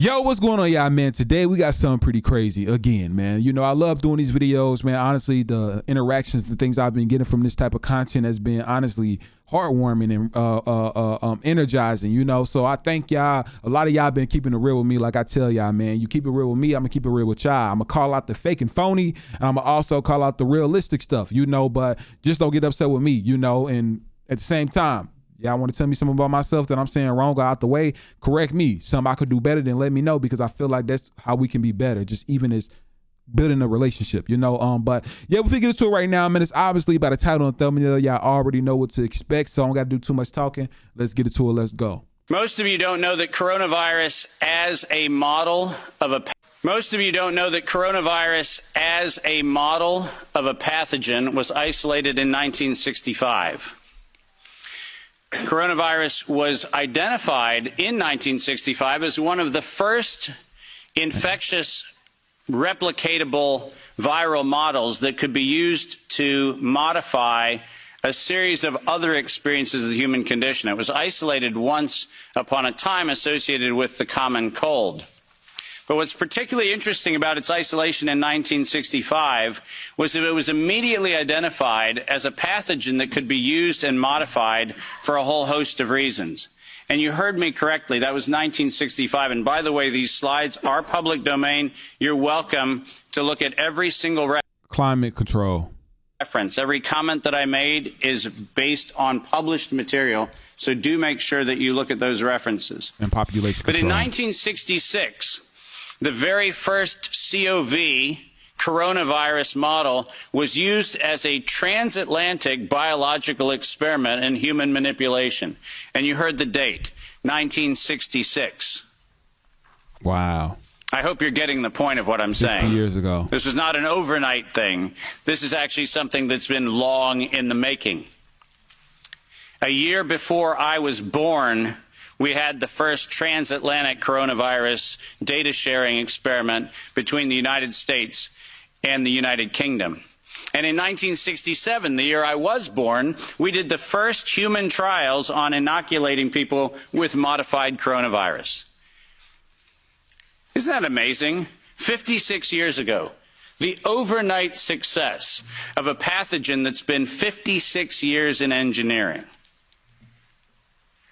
Yo, what's going on, y'all, man? Today we got something pretty crazy again, man. You know, I love doing these videos, man. Honestly, the interactions, the things I've been getting from this type of content has been honestly heartwarming and energizing, you know. So I thank y'all. A lot of y'all been keeping it real with me. Like I tell y'all, man, you keep it real with me, I'm gonna keep it real with y'all. I'm gonna call out the fake and phony, and I'm gonna also call out the realistic stuff, you know, but just don't get upset with me, you know. And at the same time, y'all want to tell me something about myself that I'm saying wrong, go out the way, correct me. Something I could do better, then let me know, because I feel like that's how we can be better, just even as building a relationship, you know. But yeah, we'll get into it right now, man. It's obviously by the title and thumbnail, y'all already know what to expect, so I don't got to do too much talking. Let's get into it. Let's go. Most of you don't know that coronavirus as a model of a pathogen was isolated in 1965. Coronavirus was identified in 1965 as one of the first infectious replicatable viral models that could be used to modify a series of other experiences of the human condition. It was isolated once upon a time associated with the common cold. But what's particularly interesting about its isolation in 1965 was that it was immediately identified as a pathogen that could be used and modified for a whole host of reasons. And you heard me correctly, that was 1965. And by the way, these slides are public domain. You're welcome to look at every single climate control reference. Every comment that I made is based on published material. So do make sure that you look at those references. And population But control. in 1966, the very first COV coronavirus model was used as a transatlantic biological experiment in human manipulation. And you heard the date, 1966. Wow. I hope you're getting the point of what I'm 60 saying. years ago. This is not an overnight thing. This is actually something that's been long in the making. A year before I was born, we had the first transatlantic coronavirus data sharing experiment between the United States and the United Kingdom. And in 1967, the year I was born, we did the first human trials on inoculating people with modified coronavirus. Isn't that amazing? 56 years ago, the overnight success of a pathogen that's been 56 years in engineering.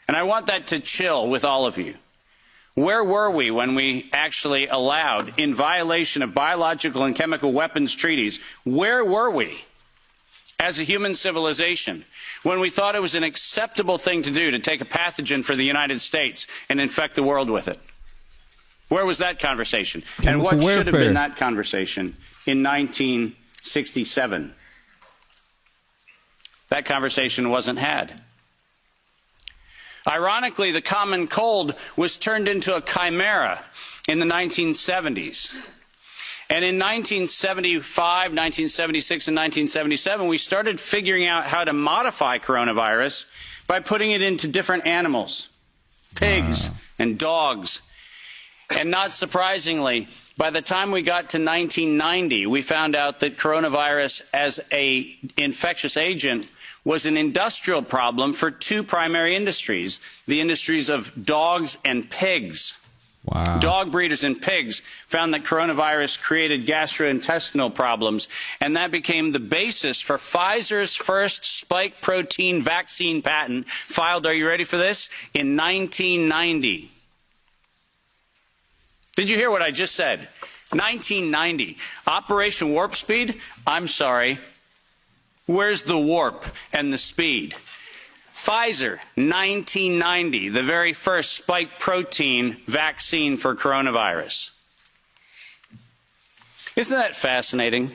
And I want that to chill with all of you. Where were we when we actually allowed, in violation of biological and chemical weapons treaties, where were we as a human civilization when we thought it was an acceptable thing to do to take a pathogen for the United States and infect the world with it? Where was that conversation? And what should have been that conversation in 1967? That conversation wasn't had. Ironically, the common cold was turned into a chimera in the 1970s. And in 1975, 1976, and 1977, we started figuring out how to modify coronavirus by putting it into different animals, pigs and dogs. And not surprisingly, by the time we got to 1990, we found out that coronavirus as an infectious agent was an industrial problem for two primary industries, the industries of dogs and pigs. Wow. Dog breeders and pigs found that coronavirus created gastrointestinal problems, and that became the basis for Pfizer's first spike protein vaccine patent, filed, are you ready for this, in 1990. Did you hear what I just said? 1990. Operation Warp Speed? I'm sorry. Where's the warp and the speed? Pfizer, 1990, the very first spike protein vaccine for coronavirus. Isn't that fascinating?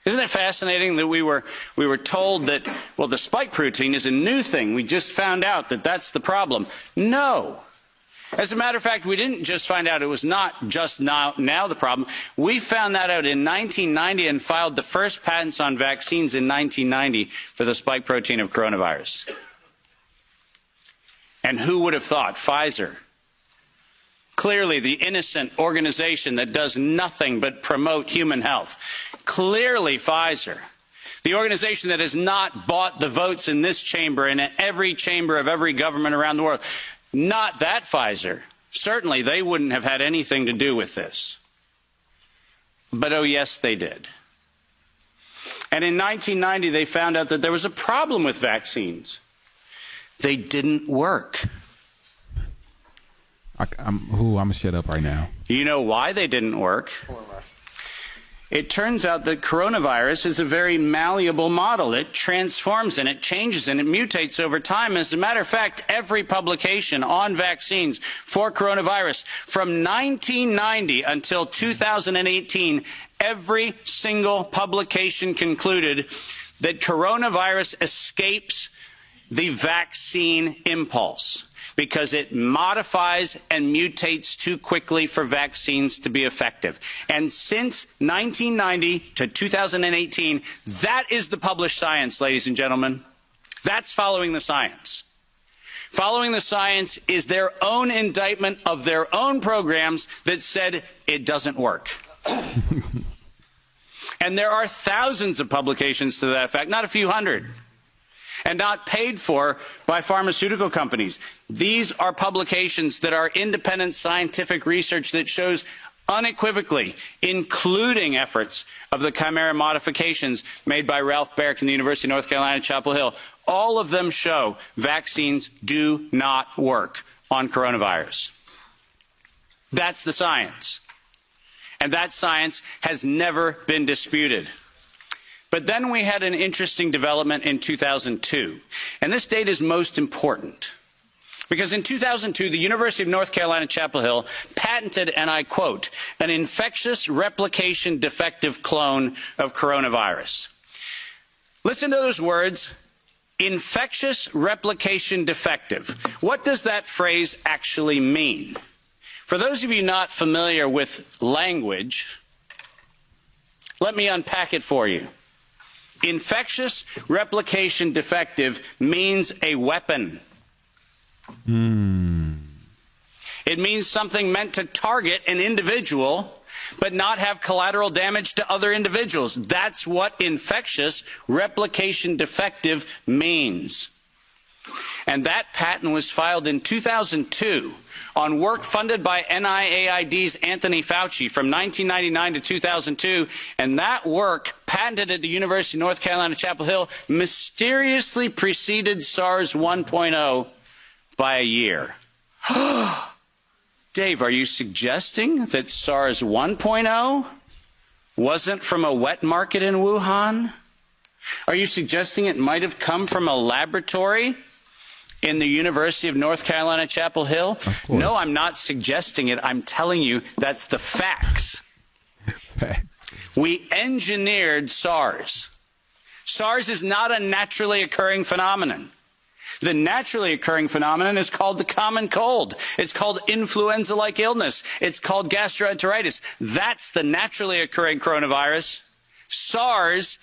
Isn't it fascinating that we were told that, well, the spike protein is a new thing. We just found out that that's the problem. No. As a matter of fact, we didn't just find out it was not just now the problem. We found that out in 1990 and filed the first patents on vaccines in 1990 for the spike protein of coronavirus. And who would have thought? Pfizer. Clearly the innocent organization that does nothing but promote human health. Clearly Pfizer. The organization that has not bought the votes in this chamber and in every chamber of every government around the world. Not that Pfizer. Certainly, they wouldn't have had anything to do with this. But oh yes, they did. And in 1990, they found out that there was a problem with vaccines. They didn't work. I'm gonna shut up right now. You know why they didn't work? It turns out that coronavirus is a very malleable model. It transforms and it changes and it mutates over time. As a matter of fact, every publication on vaccines for coronavirus from 1990 until 2018, every single publication concluded that coronavirus escapes the vaccine impulse because it modifies and mutates too quickly for vaccines to be effective. And since 1990 to 2018, that is the published science, ladies and gentlemen. That's following the science. Following the science is their own indictment of their own programs that said it doesn't work. And there are thousands of publications to that effect, not a few hundred, and not paid for by pharmaceutical companies. These are publications that are independent scientific research that shows unequivocally, including efforts of the chimera modifications made by Ralph Baric in the University of North Carolina, Chapel Hill. All of them show vaccines do not work on coronavirus. That's the science. And that science has never been disputed. But then we had an interesting development in 2002. And this date is most important. Because in 2002, the University of North Carolina, Chapel Hill patented, and I quote, an infectious replication defective clone of coronavirus. Listen to those words, infectious replication defective. What does that phrase actually mean? For those of you not familiar with language, let me unpack it for you. Infectious replication defective means a weapon. It means something meant to target an individual, but not have collateral damage to other individuals. That's what infectious replication defective means. And that patent was filed in 2002 on work funded by NIAID's Anthony Fauci from 1999 to 2002, and that work, patented at the University of North Carolina, Chapel Hill, mysteriously preceded SARS 1.0 by a year. Dave, are you suggesting that SARS 1.0 wasn't from a wet market in Wuhan? Are you suggesting it might have come from a laboratory in the University of North Carolina, Chapel Hill? No, I'm not suggesting it. I'm telling you that's the facts. We engineered SARS. SARS is not a naturally occurring phenomenon. The naturally occurring phenomenon is called the common cold. It's called influenza-like illness. It's called gastroenteritis. That's the naturally occurring coronavirus. SARS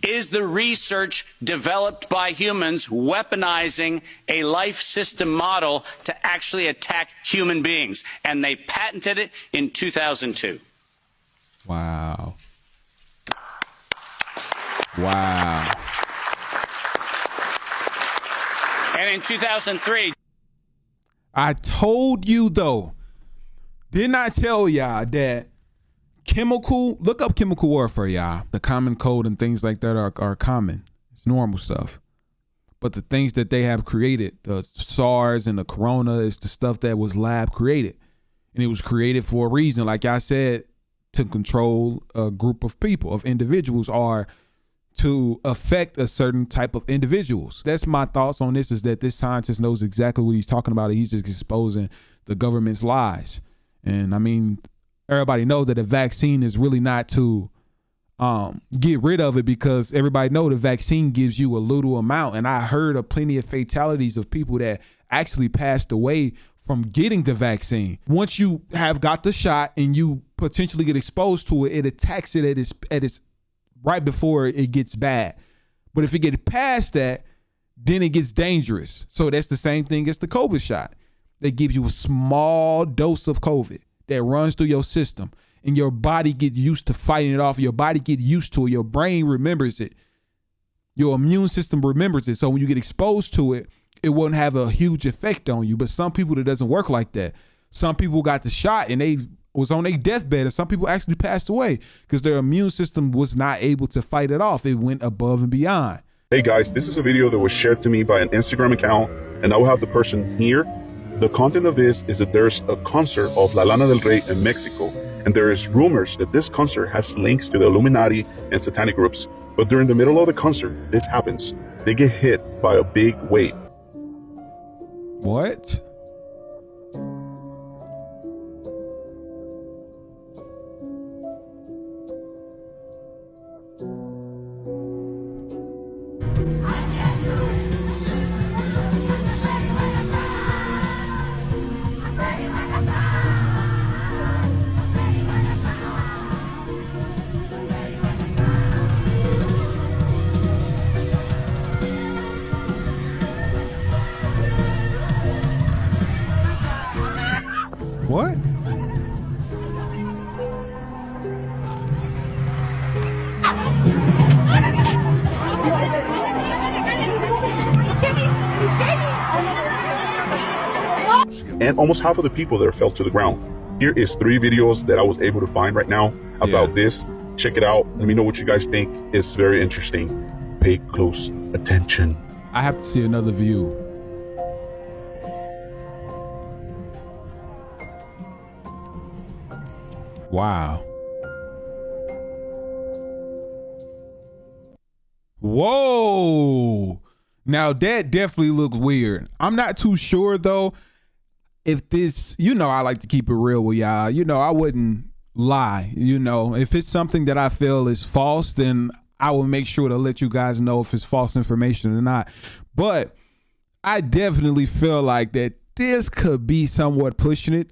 is the research developed by humans weaponizing a life system model to actually attack human beings. And they patented it in 2002. Wow. Wow. And in 2003. I told you, though, didn't I tell y'all that look up chemical warfare, y'all. The common cold and things like that are common. It's normal stuff. But the things that they have created, the SARS and the corona, is the stuff that was lab created. And it was created for a reason, like I said, to control a group of people, of individuals, or to affect a certain type of individuals. That's my thoughts on this, is that this scientist knows exactly what he's talking about. He's just exposing the government's lies. And I mean, everybody know that a vaccine is really not to get rid of it, because everybody know the vaccine gives you a little amount. And I heard of plenty of fatalities of people that actually passed away from getting the vaccine. Once you have got the shot and you potentially get exposed to it, it attacks it at its right before it gets bad. But if it gets past that, then it gets dangerous. So that's the same thing as the COVID shot. They give you a small dose of COVID that runs through your system, and your body get used to fighting it off. Your body get used to it. Your brain remembers it. Your immune system remembers it. So when you get exposed to it, it won't have a huge effect on you. But some people, it doesn't work like that. Some people got the shot and they was on their deathbed, and some people actually passed away because their immune system was not able to fight it off. It went above and beyond. Hey guys, this is a video that was shared to me by an Instagram account, and I will have the person here. The content of this is that there's a concert of La Lana del Rey in Mexico, and there is rumors that this concert has links to the Illuminati and satanic groups. But during the middle of the concert, this happens. They get hit by a big wave. What? What? And almost half of the people there fell to the ground. Here is 3 videos that I was able to find right now about this. Check it out. Let me know what you guys think. It's very interesting. Pay close attention. I have to see another view. Wow. Whoa. Now that definitely looks weird. I'm not too sure though if this, I like to keep it real with y'all. I wouldn't lie. If it's something that I feel is false, then I will make sure to let you guys know if it's false information or not. But I definitely feel like that this could be somewhat pushing it.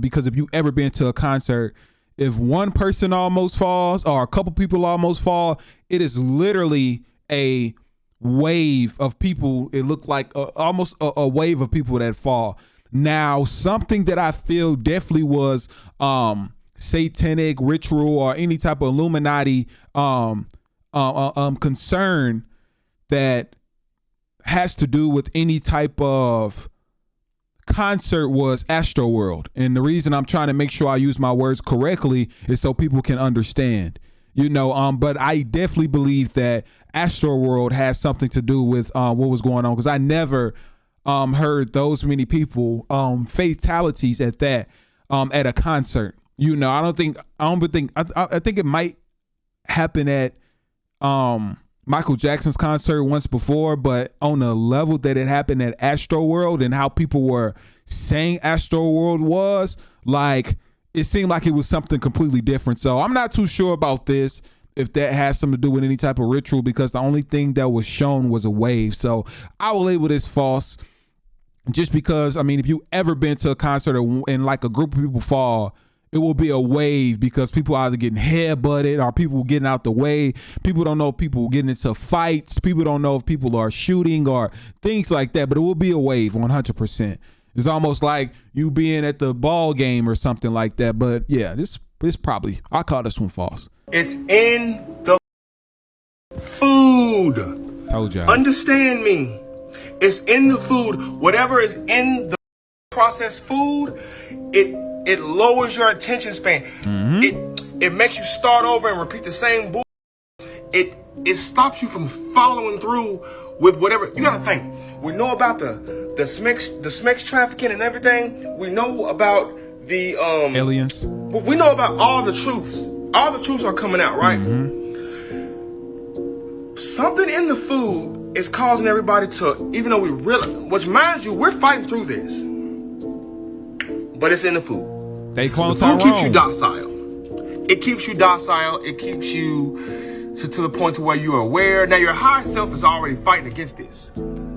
Because if you ever been to a concert, if one person almost falls or a couple people almost fall, it is literally a wave of people. It looked like almost a wave of people that fall. Now, something that I feel definitely was satanic ritual or any type of Illuminati concern that has to do with any type of concert was Astroworld. And the reason I'm trying to make sure I use my words correctly is so people can understand. But I definitely believe that Astroworld has something to do with what was going on, because I never heard those many people fatalities at that at a concert. I think it might happen at Michael Jackson's concert once before, but on the level that it happened at Astroworld and how people were saying Astroworld was, like, it seemed like it was something completely different. So I'm not too sure about this, if that has something to do with any type of ritual, because the only thing that was shown was a wave. So I will label this false, just because, if you ever been to a concert and like a group of people fall, it will be a wave because people either getting headbutted or people getting out the way. People don't know if people getting into fights. People don't know if people are shooting or things like that, but it will be a wave 100%. It's almost like you being at the ball game or something like that. But yeah, this probably, I call this one false. It's in the food. Told y'all. Understand me. It's in the food. Whatever is in the processed food, it lowers your attention span. It makes you start over and repeat the same bull. It stops you from following through with whatever. You gotta think. We know about the SMEX trafficking and everything. We know about the aliens. We know about all the truths. All the truths are coming out, right? Something in the food is causing everybody to, even though we really, which mind you, we're fighting through this, but it's in the food. They clone the food keeps you docile. It keeps you docile. It keeps you to the point to where you're aware. Now your higher self is already fighting against this.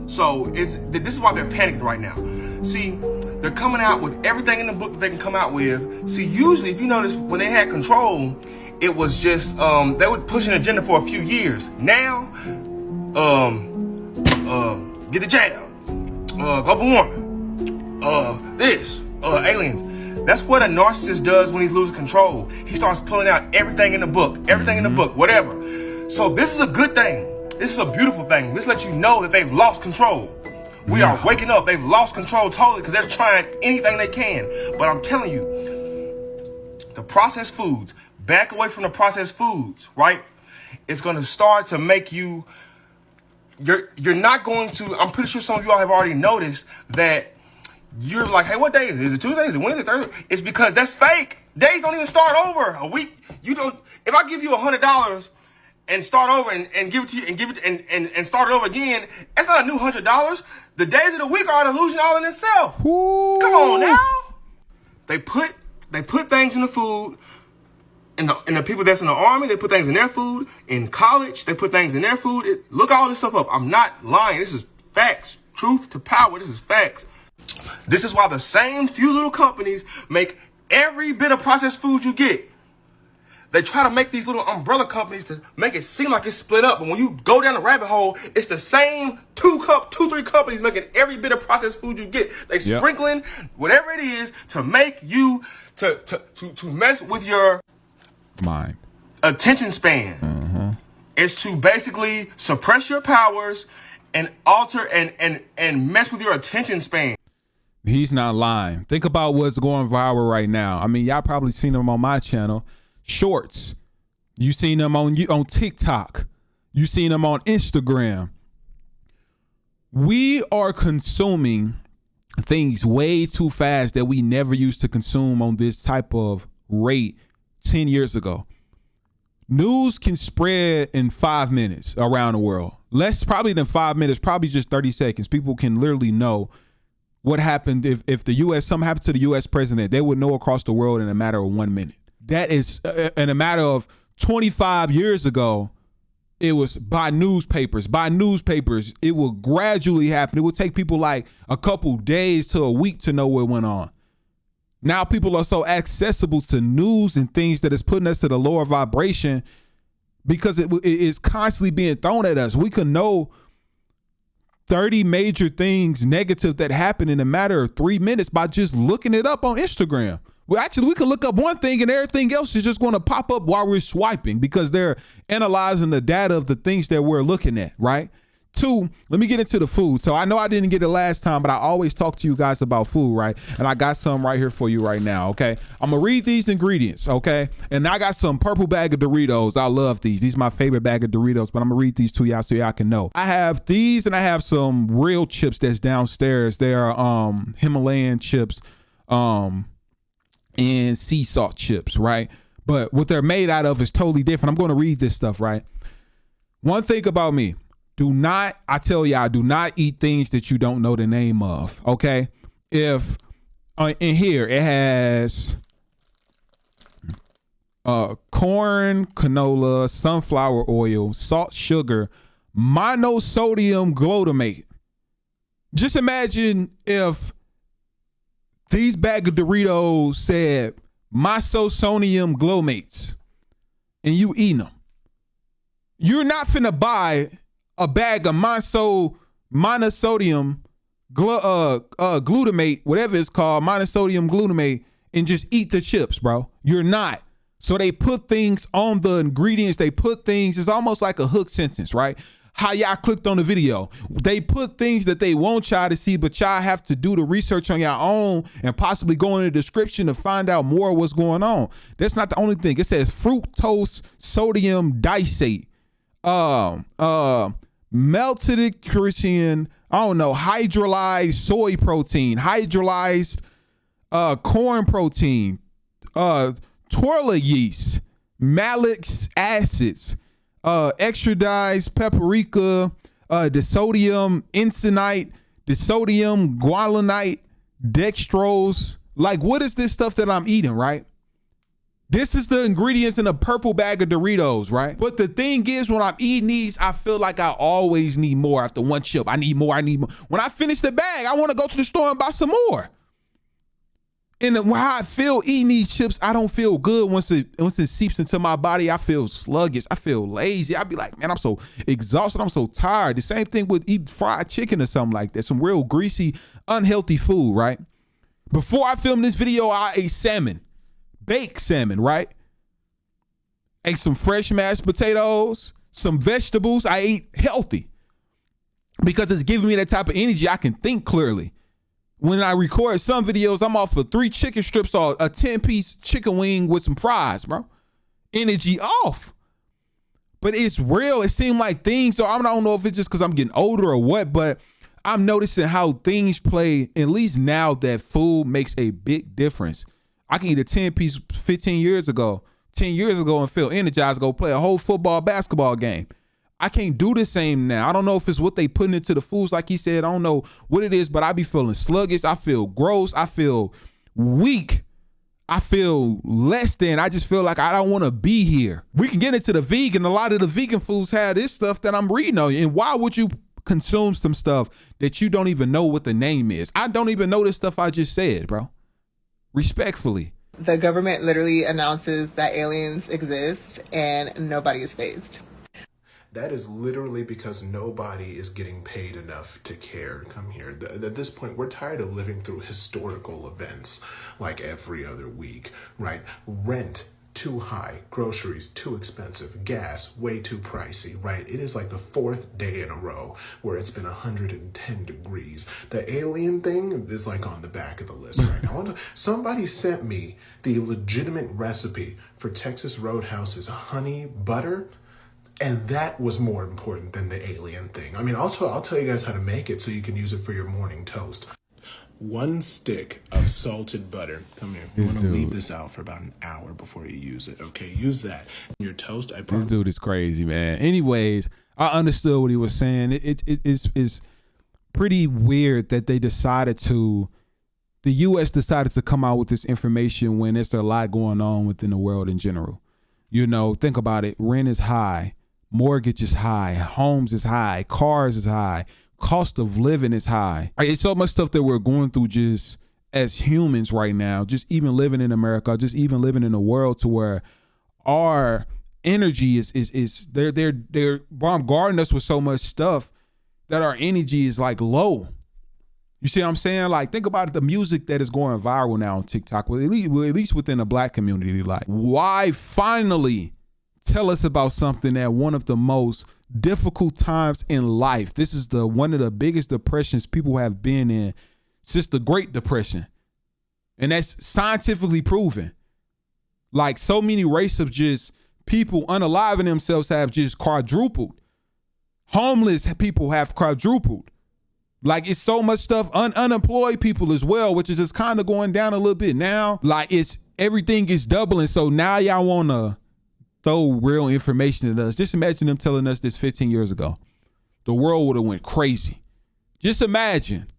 So this is why they're panicking right now. See, they're coming out with everything in the book that they can come out with. See, usually if you notice, when they had control, it was just they would push an agenda for a few years. Now, get the jab, global warming, aliens. That's what a narcissist does when he's losing control. He starts pulling out everything in the book, whatever. So this is a good thing. This is a beautiful thing. This lets you know that they've lost control. We are waking up. They've lost control totally because they're trying anything they can. But I'm telling you, the processed foods, back away from the processed foods, right? It's going to start to make you, you're not going to, I'm pretty sure some of you all have already noticed that you're like, hey, what day is it? Is it Tuesday? Is it Wednesday? Thursday? It's because that's fake. Days don't even start over. A week, you don't, if I give you $100 and start over and give it to you and give it and start it over again, that's not a new $100. The days of the week are an illusion all in itself. Ooh. Come on now. They put things in the food, and the people that's in the army, they put things in their food. In college, they put things in their food. Look all this stuff up. I'm not lying. This is facts. Truth to power. This is facts. This is why the same few little companies make every bit of processed food you get. They try to make these little umbrella companies to make it seem like it's split up. But when you go down the rabbit hole, it's the same two, three companies making every bit of processed food you get. They sprinkling whatever it is to make you, to mess with your mind, attention span. It's to basically suppress your powers and alter and mess with your attention span. He's not lying. Think about what's going viral right now. I mean, y'all probably seen them on my channel. Shorts. You seen them on TikTok. You seen them on Instagram. We are consuming things way too fast that we never used to consume on this type of rate 10 years ago. News can spread in 5 minutes around the world. Less probably than 5 minutes, probably just 30 seconds. People can literally know what happened if the U.S., something happened to the U.S. president. They would know across the world in a matter of 1 minute. That is in a matter of 25 years ago, it was by newspapers. By newspapers, it will gradually happen. It will take people like a couple days to a week to know what went on. Now people are so accessible to news and things that is putting us to the lower vibration because it is constantly being thrown at us. We can know 30 major things negative that happen in a matter of 3 minutes by just looking it up on Instagram. Well, actually, we can look up one thing and everything else is just going to pop up while we're swiping because they're analyzing the data of the things that we're looking at, right? 2, let me get into the food. So I know I didn't get it last time, but I always talk to you guys about food, right? And I got some right here for you right now, okay? I'm going to read these ingredients, okay? And I got some purple bag of Doritos. I love these. These are my favorite bag of Doritos, but I'm going to read these to y'all so y'all can know. I have these and I have some real chips that's downstairs. They are Himalayan chips, and sea salt chips, right? But what they're made out of is totally different. I'm going to read this stuff, right? One thing about me, I tell y'all, do not eat things that you don't know the name of, okay? If in here it has corn, canola, sunflower oil, salt, sugar, monosodium glutamate. Just imagine if these bag of Doritos said monosodium glutamates and you eating them. You're not finna buy a bag of monosodium glutamate, whatever it's called, monosodium glutamate, and just eat the chips, bro. You're not. So they put things on the ingredients. They put things, it's almost like a hook sentence, right? How y'all clicked on the video. They put things that they want y'all to see, but y'all have to do the research on your own and possibly go in the description to find out more of what's going on. That's not the only thing. It says fructose sodium diacete, maltodextrin, hydrolyzed soy protein, hydrolyzed corn protein, torla yeast, malic acids, extradized paprika, disodium encinite, disodium guanylate, dextrose. Like, what is this stuff that I'm eating, right? This is the ingredients in a purple bag of Doritos, right? But the thing is, when I'm eating these, I feel like I always need more after one chip. I need more. When I finish the bag, I want to go to the store and buy some more. And how I feel eating these chips, I don't feel good once it seeps into my body. I feel sluggish. I feel lazy. I be like, man, I'm so exhausted. I'm so tired. The same thing with eating fried chicken or something like that. Some real greasy, unhealthy food, right? Before I filmed this video, I ate salmon, baked salmon, right? Ate some fresh mashed potatoes, some vegetables. I ate healthy. because it's giving me that type of energy. I can think clearly. When I record some videos, I'm off for 3 chicken strips or a 10-piece chicken wing with some fries, bro. Energy off. But it's real. It seems like things, so I don't know if it's just because I'm getting older or what, but I'm noticing how things play, at least now that food makes a big difference. I can eat a 10-piece 10 years ago and feel energized, go play a whole football, basketball game. I can't do the same now. I don't know if it's what they putting into the foods, like he said. I don't know what it is, but I be feeling sluggish. I feel gross. I feel weak. I feel less than. I just feel like I don't want to be here. We can get into the vegan. A lot of the vegan foods have this stuff that I'm reading on. And why would you consume some stuff that you don't even know what the name is? I don't even know this stuff I just said, bro. Respectfully. The government literally announces that aliens exist and nobody is phased. That is literally because nobody is getting paid enough to care. Come here. At this point, we're tired of living through historical events like every other week, right? Rent, too high. Groceries, too expensive. Gas, way too pricey, right? It is like the 4th day in a row where it's been 110 degrees. The alien thing is like on the back of the list right now. Somebody sent me the legitimate recipe for Texas Roadhouse's honey butter. And that was more important than the alien thing. I mean, I'll tell you guys how to make it so you can use it for your morning toast. 1 stick of salted butter. Come here. You want to leave this out for about an hour before you use it. Okay, use that. Your toast, This dude is crazy, man. Anyways, I understood what he was saying. It's pretty weird that they decided to, the U.S. decided to come out with this information when there's a lot going on within the world in general. You know, think about it. Rent is high. Mortgage is high, homes is high, cars is high, cost of living is high. It's so much stuff that we're going through just as humans right now, just even living in America, just even living in a world to where our energy is they're bombarding us with so much stuff that our energy is like low. You see what I'm saying? Like, think about the music that is going viral now on TikTok, at least within the black community. Like, why finally tell us about something at one of the most difficult times in life? This is one of the biggest depressions people have been in since the Great Depression. And that's scientifically proven. Like, so many rates of just people unaliving themselves have just quadrupled. Homeless people have quadrupled. Like, it's so much stuff. Unemployed people as well, which is just kind of going down a little bit now. Like, everything is doubling. So now y'all want to throw real information at us. Just imagine them telling us this 15 years ago. The world would have went crazy. Just imagine.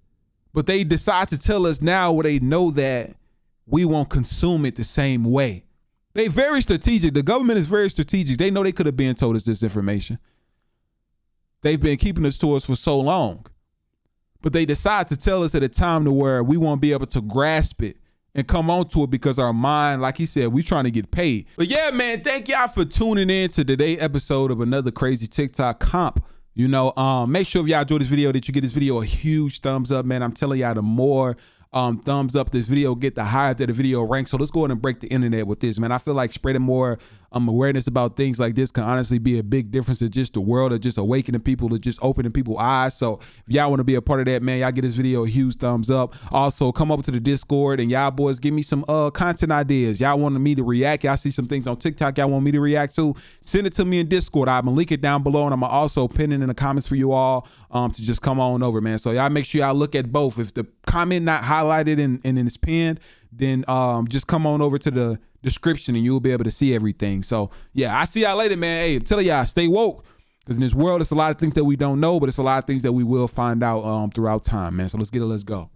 But they decide to tell us now where they know that we won't consume it the same way. They very strategic. The government is very strategic. They know they could have been told us this information. They've been keeping this to us for so long. But they decide to tell us at a time to where we won't be able to grasp it and come on to it because our mind, like he said, we trying to get paid. But yeah, man, thank y'all for tuning in to today's episode of another crazy TikTok comp. You know, make sure if y'all enjoyed this video that you get this video a huge thumbs up, man. I'm telling y'all, the more thumbs up this video get, the higher that the video ranks. So let's go ahead and break the internet with this, man. I feel like spreading more awareness about things like this can honestly be a big difference in just the world of just awakening people, to just opening people's eyes. So if y'all want to be a part of that, man, y'all get this video a huge thumbs up. Also, come over to the Discord and y'all boys give me some content ideas. Y'all wanted me to react. Y'all see some things on TikTok y'all want me to react to. Send it to me in Discord. I'm gonna link it down below, and I'm also pin it in the comments for you all to just come on over, man. So y'all make sure y'all look at both. If the comment not highlighted and it's pinned, then just come on over to the description and you'll be able to see everything. So yeah, I see y'all later, man. Hey, I'm telling y'all, stay woke, because in this world it's a lot of things that we don't know, but it's a lot of things that we will find out throughout time, man. So let's go.